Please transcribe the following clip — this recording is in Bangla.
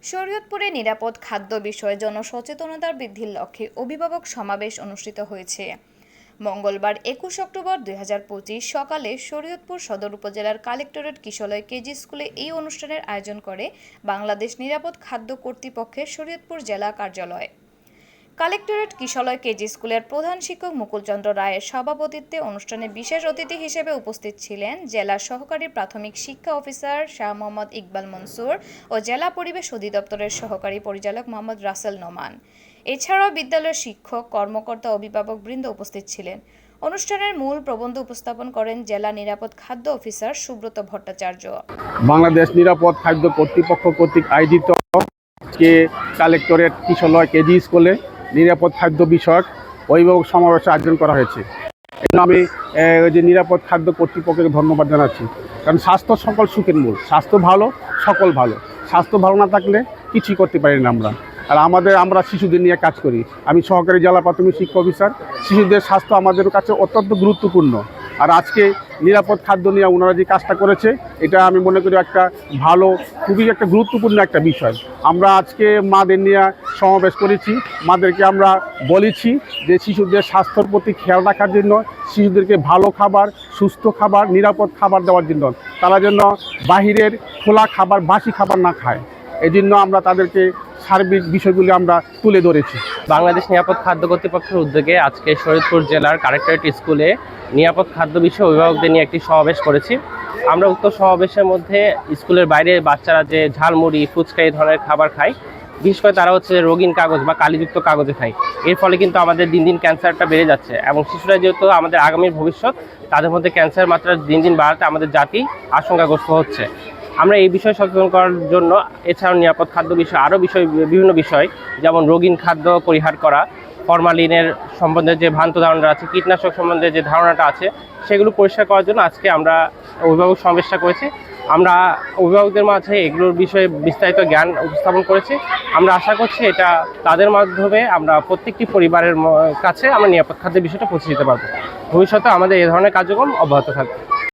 শরীয়তপুরে নিরাপদ খাদ্য বিষয়ে জনসচেতনতা বৃদ্ধির লক্ষ্যে অভিভাবক সমাবেশ অনুষ্ঠিত হয়েছে। মঙ্গলবার ২১ অক্টোবর ২০২৫ সকালে শরীয়তপুর সদর উপজেলার কালেক্টরেট কিশলয় কেজি স্কুলে এই অনুষ্ঠানের আয়োজন করে বাংলাদেশ নিরাপদ খাদ্য কর্তৃপক্ষের শরীয়তপুর জেলা কার্যালয়। কালেক্টরেট কিশলয় কেজি স্কুলের প্রধান শিক্ষক মুকুল চন্দ্র রায়ের সভাপতিত্বে অনুষ্ঠানে বিশেষ অতিথি হিসেবে উপস্থিত ছিলেন জেলার সহকারী প্রাথমিক শিক্ষা অফিসার শাহ মোহাম্মদ ইকবাল মনসুর ও জেলা পরিবেশ অধিদপ্তরের সহকারী পরিচালক মোহাম্মদ রাসেল নোমান। এছাড়াও বিদ্যালয়ের শিক্ষক, কর্মকর্তা, অভিভাবকবৃন্দ উপস্থিত ছিলেন। অনুষ্ঠানের মূল প্রবন্ধ উপস্থাপন করেন জেলা নিরাপদ খাদ্য অফিসার সুব্রত ভট্টাচার্য। বাংলাদেশ নিরাপদ খাদ্য কর্তৃপক্ষ কর্তৃক আয়োজিত কালেক্টরেট কিশলয় কেজি স্কুলে নিরাপদ খাদ্য বিষয়ক অভিভাবক সমাবেশ আয়োজন করা হয়েছে। আমি যে নিরাপদ খাদ্য কর্তৃপক্ষকে ধন্যবাদ জানাচ্ছি, কারণ স্বাস্থ্য সকল সুখের মূল। স্বাস্থ্য ভালো, সকল ভালো। স্বাস্থ্য ভালো না থাকলে কিছুই করতে পারি না আমরা। আর আমরা শিশুদের নিয়ে কাজ করি। আমি সহকারী জেলা প্রাথমিক শিক্ষা অফিসার। শিশুদের স্বাস্থ্য আমাদের কাছে অত্যন্ত গুরুত্বপূর্ণ। আর আজকে নিরাপদ খাদ্য নিয়ে ওনারা যে কাজটা করেছে, এটা আমি মনে করি একটা ভালো, খুবই একটা গুরুত্বপূর্ণ একটা বিষয়। আমরা আজকে মাদের নিয়ে সমাবেশ করেছি। মাদেরকে আমরা বলেছি যে শিশুদের স্বাস্থ্যের প্রতি খেয়াল রাখার জন্য, শিশুদেরকে ভালো খাবার, সুস্থ খাবার, নিরাপদ খাবার দেওয়ার জন্য, তারা যেন বাহিরের খোলা খাবার, বাসি খাবার না খায়। এই জন্য আমরা তাদেরকে সার্বিক বিষয়গুলি আমরা তুলে ধরেছি। বাংলাদেশ নিরাপদ খাদ্য কর্তৃপক্ষের উদ্যোগে আজকে শরীয়তপুর জেলার কালেক্টরেট স্কুলে নিরাপদ খাদ্য বিষয়ে অভিভাবকদের নিয়ে একটি সমাবেশ করেছি। আমরা উক্ত সমাবেশের মধ্যে স্কুলের বাইরে বাচ্চারা যে ঝালমুড়ি, ফুচকা এই ধরনের খাবার খায়, বিশেষ করে তারা হচ্ছে রঙিন কাগজ বা কালিযুক্ত কাগজে খায়। এর ফলে কিন্তু আমাদের দিন দিন ক্যান্সারটা বেড়ে যাচ্ছে, এবং শিশুরা যেহেতু আমাদের আগামীর ভবিষ্যৎ, তাদের মধ্যে ক্যান্সার মাত্রা দিন দিন বাড়াতে আমাদের জাতি আশঙ্কাগ্রস্ত হচ্ছে। আমরা এই বিষয়ে সচেতন করার জন্য এছাড়াও নিরাপদ খাদ্য বিষয় আরও বিভিন্ন বিষয়, যেমন রঙিন খাদ্য পরিহার করা, ফরমালিনের সম্বন্ধে যে ভ্রান্ত ধারণা আছে, কীটনাশক সম্বন্ধে যে ধারণাটা আছে, সেগুলো পরিষ্কার করার জন্য আজকে আমরা অভিভাবক সমাবেশটা করেছি। আমরা অভিভাবকদের মাঝে এগুলোর বিষয়ে বিস্তারিত জ্ঞান উপস্থাপন করেছি। আমরা আশা করছি এটা তাদের মাধ্যমে আমরা প্রত্যেকটি পরিবারের কাছে আমরা নিরাপদ খাদ্যের বিষয়টা পৌঁছে দিতে পারবো। ভবিষ্যতে আমাদের এ ধরনের কার্যক্রম অব্যাহত থাকবে।